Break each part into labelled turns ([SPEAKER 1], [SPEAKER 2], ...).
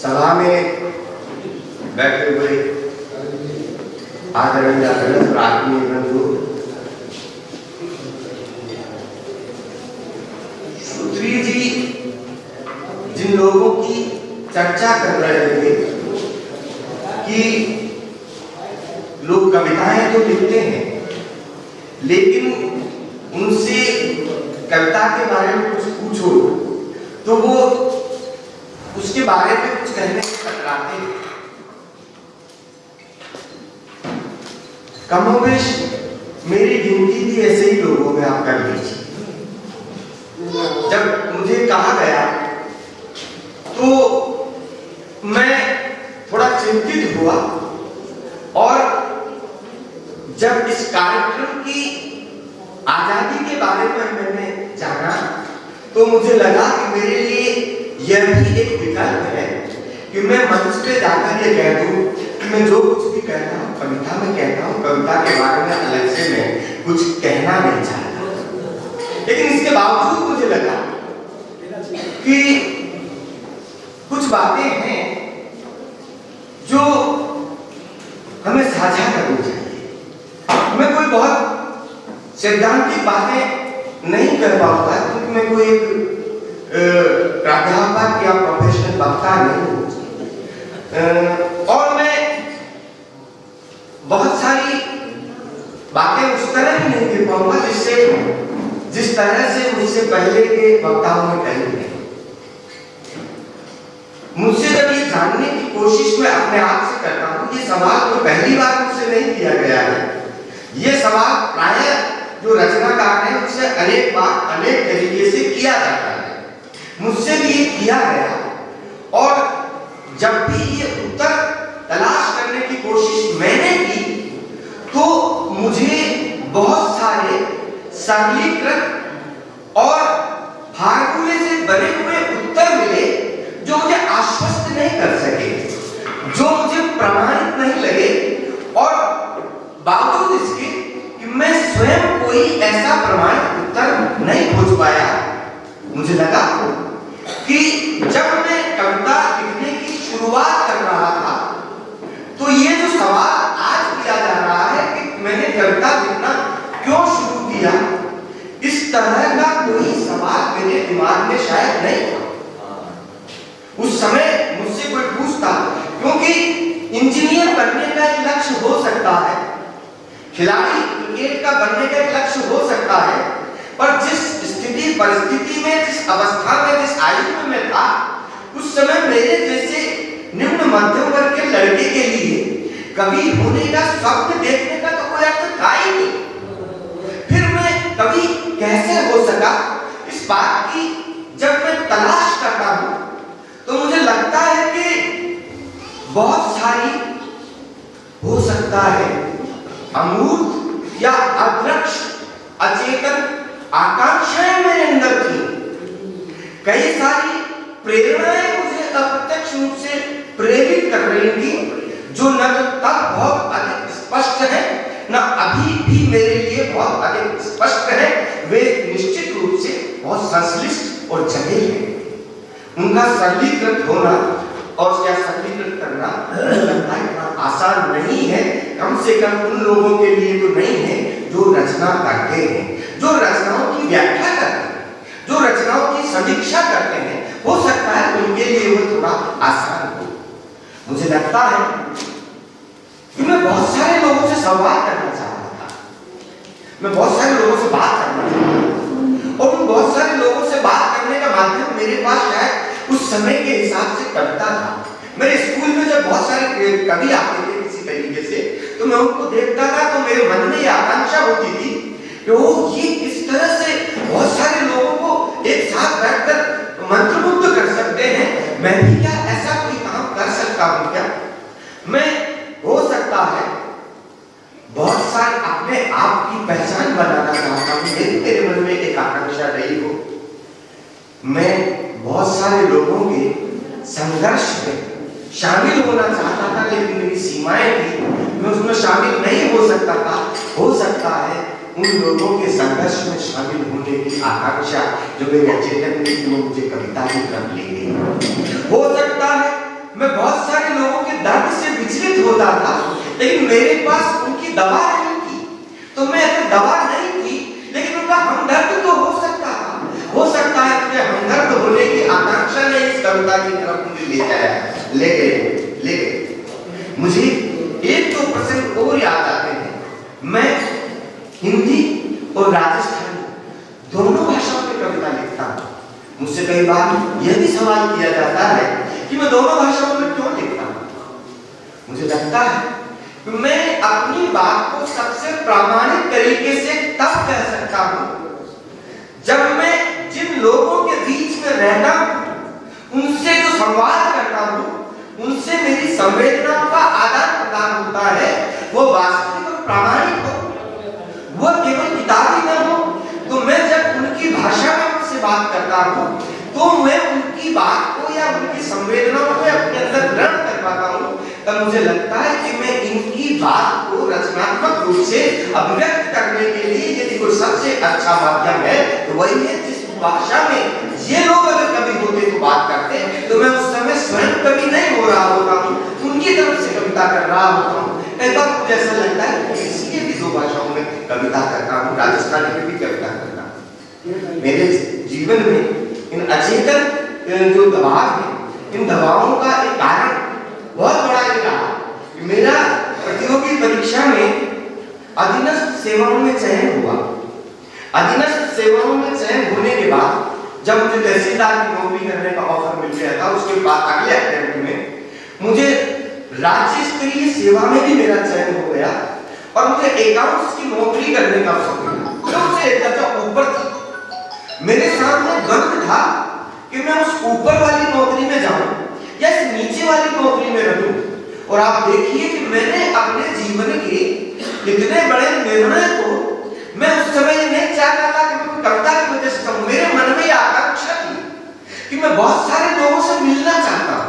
[SPEAKER 1] सभा में बैठे हुए आदरणीय आत्मीय बंधु, सूत्री जी जिन लोगों की चर्चा कर रहे थे कि लोग कविताएं तो लिखते हैं लेकिन उनसे कविता के बारे में कुछ पूछो तो वो उसके बारे में कुछ कहने से कतराते हैं। कमोबेश मेरी गिनती भी ऐसे ही लोगों में आप कर लीजिए। जब मुझे कहा गया तो मैं थोड़ा चिंतित हुआ और जब इस कार्यक्रम की आजादी के बारे में मैंने जाना तो मुझे लगा कि मेरे लिए यह भी एक विकल्प है कि मैं मंच पे जाकर ये कह दूं कि मैं जो कुछ भी कहता हूँ कविता में कहता हूँ, कविता के बारे में अलग से मैं कुछ कहना नहीं चाहता। लेकिन इसके बावजूद मुझे लगा कि कुछ बातें हैं जो हमें साझा करनी चाहिए। मैं कोई बहुत सिद्धांतिक बातें नहीं कर पाऊंगा क्योंकि मैं कोई एक प्राध्यापक या प्रोफेशनल वक्ता नहीं हूं और मैं बहुत सारी बातें उस तरह भी नहीं कह पाऊंगा जिस तरह से मुझसे पहले के वक्ताओं ने कही है। मुझसे जब ये जानने की कोशिश मैं अपने आप से करता हूँ, ये सवाल तो पहली बार मुझसे नहीं किया गया है। ये सवाल प्रायः जो रचनाकार है उससे अनेक बार अनेक तरीके से किया जाता है, मुझसे भी ये किया गया और जब भी ये उत्तर तलाश करने की कोशिश मैंने की तो मुझे बहुत सारे सरलीकृत और फार्मूले से बने हुए उत्तर मिले जो मुझे आश्वस्त नहीं कर सके, जो मुझे प्रमाणित नहीं लगे और बावजूद इसके कि मैं स्वयं कोई ऐसा प्रमाणित उत्तर नहीं खोज पाया। मुझे लगा कि जब मैं कविता लिखने की शुरुआत कर रहा था तो ये जो सवाल आज किया जा रहा है कि मैंने कविता लिखना क्यों शुरू किया, इस तरह का कोई सवाल मेरे दिमाग में शायद नहीं था। उस समय मुझसे कोई पूछता, क्योंकि इंजीनियर बनने का एक लक्ष्य हो सकता है, खिलाड़ी क्रिकेट का बनने का एक लक्ष्य हो सकता है, पर जिस स्थिति परिस्थिति में, जिस अवस्था में, जिस आयु में मैं था उस समय मेरे जैसे निम्न मध्यम वर्ग के लड़के के लिए कवि होने का स्वप्न देखने का तो कोई अर्थ था ही नहीं। फिर मैं कवि कैसे हो सका, इस बात की जब मैं तलाश करता हूं तो मुझे लगता है कि बहुत सारी हो सकता है अमूर्त या अदृश्य अचेतन आकांक्षाएं मेरे अंदर थी। कई सारी प्रेरणाएं मुझे अप्रत्यक्ष रूप से प्रेरित कर रही थी जो न तो तब बहुत अधिक स्पष्ट है न अभी भी मेरे लिए बहुत अधिक स्पष्ट है, वे निश्चित रूप से बहुत संश्लिष्ट और जटिल है। उनका सरलीकृत होना और क्या सरलीकृत करना लगता है इतना आसान नहीं है, कम से कम उन लोगों के लिए तो नहीं है जो रचना करते हैं, जो रचनाओं की व्याख्या करते हैं, जो रचनाओं की समीक्षा करते हैं। हो सकता है उनके लिए वो थोड़ा आसान हो। मुझे लगता है कि मैं बहुत सारे लोगों से संवाद करना चाहता था, मैं बहुत सारे लोगों से बात करना चाहता था और उन बहुत सारे लोगों से बात करने का माध्यम मेरे पास शायद उस समय के हिसाब से कविता था। मेरे स्कूल में जब बहुत सारे कवि आते थे किसी तरीके से तो मैं उनको देखता था तो मेरे मन में ये आकांक्षा होती थी कि वो ये इस तरह से बहुत सारे लोगों को एक साथ बैठकर मंत्रमुग्ध कर सकते हैं, मैं भी क्या ऐसा कोई काम कर सकता हूँ क्या? मैं हो सकता है बहुत सारे अपने आप की पहचान बनाना चाहता हूँ, मेरे मन में एक आकांक्षा रही हो। मैं बहुत सारे लोगों के संघर्ष में शामिल होना चाहता था लेकिन मेरी सीमाएं थी, मैं उसमें शामिल नहीं हो सकता था। हो सकता है उन लोगों के संघर्ष में शामिल होने की आकांक्षा जो मेरे चेतन में थी वो मुझे कविता ही कर ले गई। हो सकता है लेकिन मेरे पास उनकी दवा नहीं थी। तो मैं अगर दवा नहीं थी, लेकिन उनका हमदर्द तो हो सकता था। हो सकता है मुझे हमदर्द होने की आकांक्षा ने इस कविता की तरफ मुझे ले गए। मुझे एक दो प्रसंग और याद आते हैं। मैं हिंदी और राजस्थानी दोनों भाषाओं में कविता लिखता हूँ। मुझसे कई बार यह भी सवाल किया जाता है कि मैं दोनों भाषाओं में क्यों लिखता हूँ। मुझे लगता है कि मैं अपनी बात को सबसे प्रामाणिक तरीके से तब कह सकता हूँ जब मैं जिन लोगों के बीच में रहता हूँ, उनसे जो संवाद करता हूँ, उनसे मेरी संवेदनाओं का आदान प्रदान होता है, वो वास्तविक और प्रामाणिक हो, वो केवल किताबी न हो। तो मैं जब उनकी भाषा में उनसे बात करता हूँ, तो मैं उनकी बात को या उनकी संवेदनाओं को अपने अंदर ग्रहण कर पाता हूँ। तब मुझे लगता है कि मैं इनकी बात को रचनात्मक रूप से अभिव्यक्त करने के लिए यदि कोई सबसे अच्छा माध्यम है तो वही है जिस भाषा में ये लोग अगर कभी होते तो बात करते, तो मैं उस समय स्वयं कभी नहीं हो रहा होता हूँ, उनकी तरफ से कविता कर रहा होता हूँ। कई बार मुझे ऐसा लगता है कि इसलिए भी दो भाषाओं में कविता करता हूँ, राजस्थानी में भी कविता करता हूँ। मेरे जीवन में इन अचेतन जो दबाव है, इन दबावों का एक कारण बहुत बड़ा ये रहा कि मेरा प्रतियोगी परीक्षा में अधीनस्थ सेवाओं में चयन हुआ। अधीनस्थ सेवाओं में चयन होने के बाद जब मुझे तहसीलदार की नौकरी करने का ऑफर मिल गया था, उसके बाद अगले अटेम्प्ट में मुझे राज्य स्तरीय सेवा में भी मेरा चयन हो गया और मुझे अकाउंट्स की नौकरी करने का अवसर मिला, जो मुझे एक दर्जा ऊपर थी। मेरे सामने द्वंद्व था कि मैं उस ऊपर वाली नौकरी में जाऊं या इस नीचे वाली नौकरी में रहूं। और आप देखिए कि मैंने अपने जीवन के इतने बड़े निर्णय को मैं उस समय ये नहीं चाहता था कि मैं कविता की वजह से कहूं। मेरे मन में आकांक्षा थी कि मैं बहुत सारे लोगों से मिलना चाहता हूं,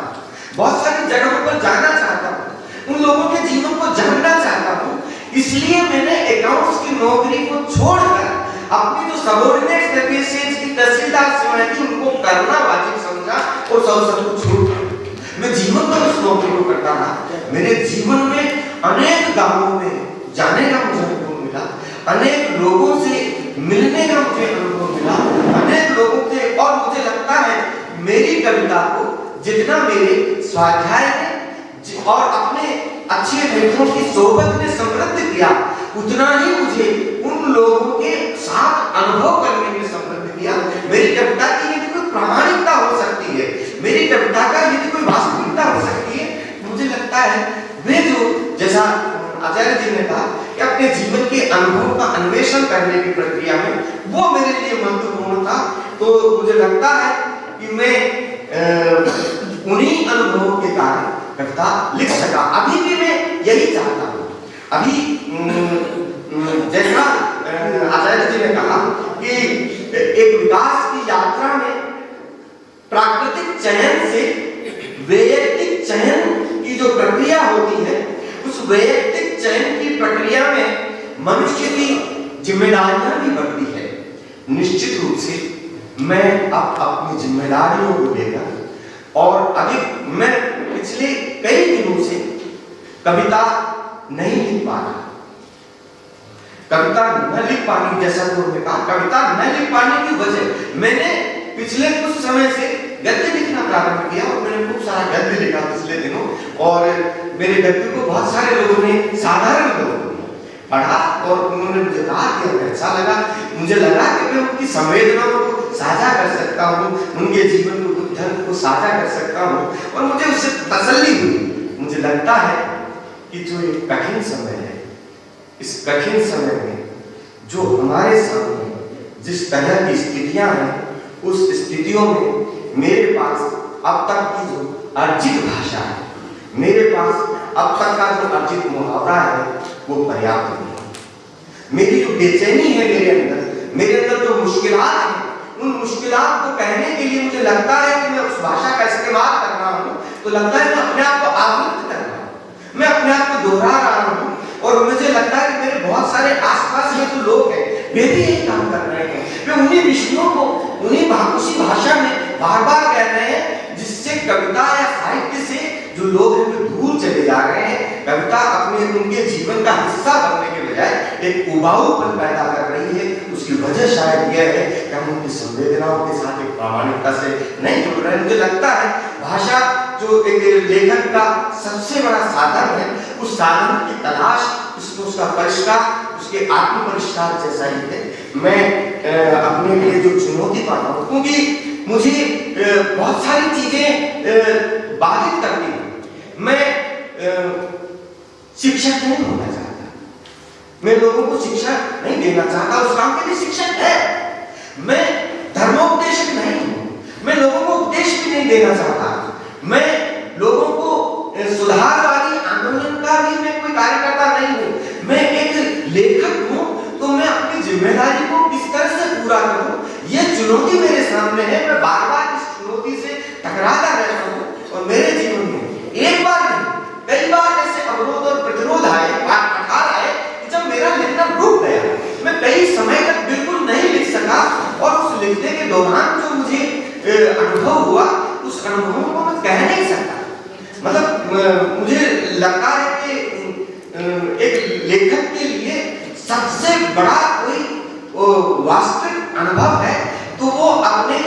[SPEAKER 1] बहुत सारी जगहों पर जाना चाहता हूं, उन लोगों के जीवन को जानना चाहता हूं। इसलिए मैंने अकाउंट्स की नौकरी को छोड़कर अपनी जो सबऑर्डिनेट सर्विसेज की तहसीलदार सेवाएं थी उनको करना वाजिब समझा और सब छोड़ मैं जीवन भर उस नौकरी को करता रहा। मेरे जीवन में अनेक गांवों में जाने का मुझे अनुभव मिला, अनेक लोगों से मिलने का मुझे अनुभव मिला, अनेक लोगों से। और मुझे लगता है मेरी कविता को जितना मेरे स्वाध्याय ने और अपने अच्छे लेखों की सोबत ने समृद्ध किया, उतना ही मुझे उन लोगों के साथ अनुभव करने में समृद्ध किया। मेरी कविता की यदि कोई प्रामाणिकता हो सकती है, मेरी कविता का यदि कोई वास्तविकता हो सकती है, मुझे लगता है वे जो जैसा आचार्य जी ने कहा कि अपने जीवन के अनुभव का अन्वेषण करने की प्रक्रिया में वो मेरे लिए महत्वपूर्ण था। तो मुझे लगता है कि मैं उन्हीं अनुभवों के कारण कविता लिख सका। अभी भी मैं यही चाहता हूँ। अभी जैसा आचार्य जी ने कहा कि एक विकास की यात्रा में प्राकृतिक चयन से वैयक्तिक चयन की जो प्रक्रिया होती है, उस वैयक्तिक चयन की प्रक्रिया में मनुष्य की जिम्मेदारियां भी बढ़ती है। निश्चित रूप से मैं अब अपनी जिम्मेदारियों को लेकर और अभी मैं पिछले कई दिनों से कविता नहीं लिख पा रहा। कविता न लिख पाने, जैसा उन्होंने कहा, कविता न लिख पाने की वजह मैंने पिछले कुछ समय से गद्य लिखना प्रारंभ किया और मैंने खूब सारा गद्य लिखा पिछले दिनों। और मेरे गद्य को बहुत सारे लोगों ने, साधारण लोगों ने पढ़ा और उन्होंने मुझे कहा कि हमें अच्छा लगा। मुझे लगा कि मैं उनकी संवेदनाओं को साझा कर सकता हूँ, उनके जीवन को, धर्म को साझा कर सकता हूँ और मुझे उससे तसल्ली हुई। मुझे लगता है कि जो ये कठिन समय है, इस कठिन समय में जो हमारे सामने जिस तरह की स्थितियां हैं, उस स्थितियों में मेरे पास अब तक की जो अर्जित भाषा है, मेरे पास अब तक का जो अर्जित मुहावरा है, वो पर्याप्त नहीं है। मेरी जो बेचैनी है मेरे अंदर जो मुश्किलात हैं, उन मुश्किलात को कहने के लिए मुझे लगता है कि मैं उस भाषा का इस्तेमाल कर रहा हूँ, तो लगता है मैं अपने आप को आवृत्त कर रहा हूँ, मैं अपने आप को दोहरा रहा हूँ। और मुझे लगता है कि मेरे बहुत सारे आसपास में जो लोग हैं वे भी यही काम कर रहे हैं। वे उन्हीं विषयों को उसी भाषा में बार बार कह रहे हैं जिससे कविता या साहित्य से जो लोग हैं वे दूर चले जा रहे हैं। कविता अपने उनके जीवन का हिस्सा बनने के बजाय एक उबाऊपन पैदा कर रही है। उसकी वजह शायद यह है कि हम उनकी संवेदनाओं के साथ एक प्रामाणिकता से नहीं जुड़ रहे। मुझे लगता है भाषा जो एक लेखन का सबसे बड़ा साधन है, उस साधन की तलाश, उसका परिष्कार, उसके आत्म परिष्कार जैसा ही है। मैं अपने लिए जो चुनौती पाता हूँ, क्योंकि मुझे बहुत सारी चीजें बाधित करती हैं। मैं शिक्षक नहीं होना चाहता, मैं लोगों को शिक्षा नहीं देना चाहता, उस काम के लिए शिक्षक है। मैं धर्मोपदेशक नहीं हूँ, मैं लोगों को उपदेश भी नहीं देना चाहता। मैं लोगों को सुधारवादी आंदोलन का भी मैं कोई कार्यकर्ता नहीं हूँ। मैं एक लेखक हूँ, तो मैं अपनी जिम्मेदारी को किस तरह से पूरा करूँ, ये चुनौती मेरे सामने है। मैं बार बार इस चुनौती से टकराता रहता हूँ और मेरे जीवन में एक बार नहीं, कई बार ऐसे अवरोध और प्रतिरोध आए, आकार आए कि जब मेरा लिखना रुक गया। मैं कई समय तक बिल्कुल नहीं लिख सका और उस लिखने के दौरान जो मुझे अनुभव हुआ, उस अनुभव को मैं कह नहीं सकता। मतलब मुझे लगता है कि एक लेखक के लिए सबसे बड़ा कोई वास्तविक अनुभव है तो वो अपने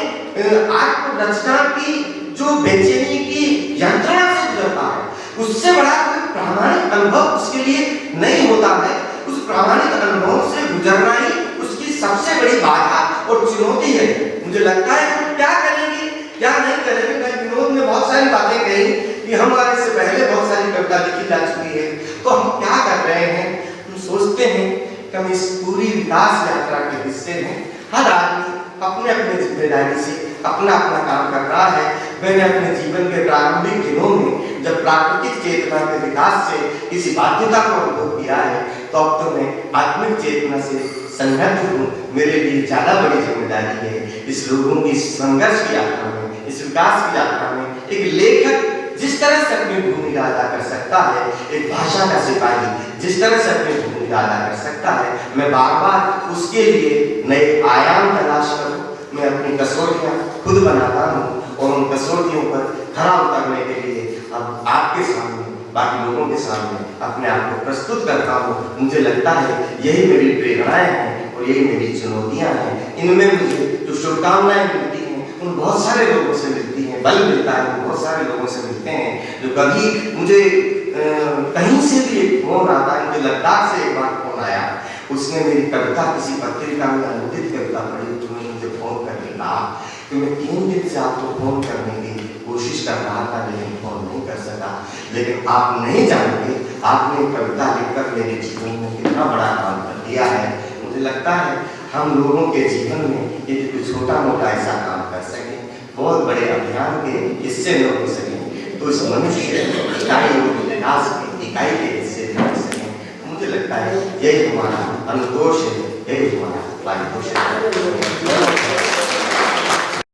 [SPEAKER 1] आत्मरचना की जो बेचैनी की यंत्रणा से गुजरता है, उससे बड़ा कोई प्रामाणिक अनुभव उसके लिए नहीं होता है। उस प्रामाणिक अनुभव से गुजरना ही उसकी सबसे बड़ी बाधा और चुनौती है। मुझे लगता है हम क्या करेंगे क्या नहीं करेंगे। कल विनोद ने बहुत सारी बातें कही कि हमारे से पहले बहुत सारी कविता लिखी जा चुकी है, तो हम क्या कर रहे हैं। हम सोचते हैं कि हम इस पूरी विकास यात्रा के हिस्से हैं। हर आदमी अपने अपने जिम्मेदारी से अपना अपना काम कर रहा है। मैंने अपने जीवन के प्रारंभिक दिनों में जब प्राकृतिक चेतना के विकास से किसी बाध्यता को अनुभव किया है, तो अब तो मैं आत्मिक चेतना से संगत हूँ। मेरे लिए ज्यादा बड़ी जिम्मेदारी है इस लोगों की संघर्ष की यात्रा में, इस विकास की यात्रा में। एक लेखक जिस तरह से अपनी भूमिका अदा कर सकता है, एक भाषा का सिपाही जिस तरह से अपनी भूमिका अदा कर सकता है, मैं बार बार उसके लिए नए आयाम तलाश करूं। मैं अपनी कसौटियां खुद बनाता हूं और उन कसौटियों पर खरा उतरने के लिए अब आपके सामने, बाकी लोगों के सामने अपने आप को प्रस्तुत करता हूं। मुझे लगता है यही मेरी प्रेरणाएं हैं और यही मेरी चुनौतियां हैं। इनमें मुझे जो शुभकामनाएं मिलती हैं, उन बहुत सारे लोगों से मिलती हैं, बल मिलता है, बहुत सारे लोगों से मिलते हैं। जो कभी मुझे कहीं से भी एक फोन आता है, मुझे लद्दाख से एक बार फोन आया, उसने मेरी कविता किसी पत्रिका में अनुदित कविता पढ़ी, उन्होंने मुझे फोन करके कहा कि मैं 3 दिन से आपको फोन करने की कोशिश कर रहा था, लेकिन फोन नहीं कर सका। लेकिन आप नहीं जानते, आपने कविता लिखकर मेरे जीवन में कितना बड़ा काम कर दिया है। मुझे लगता है हम लोगों के जीवन में यदि कोई छोटा मोटा ऐसा काम कर सके, बहुत बड़े अभियान के हिस्से न हो सके, तो इस मनुष्य इकाई के हिस्से बन सके। मुझे लगता है यही हमारा अनुतोष है, यही हमारा पारितोष है।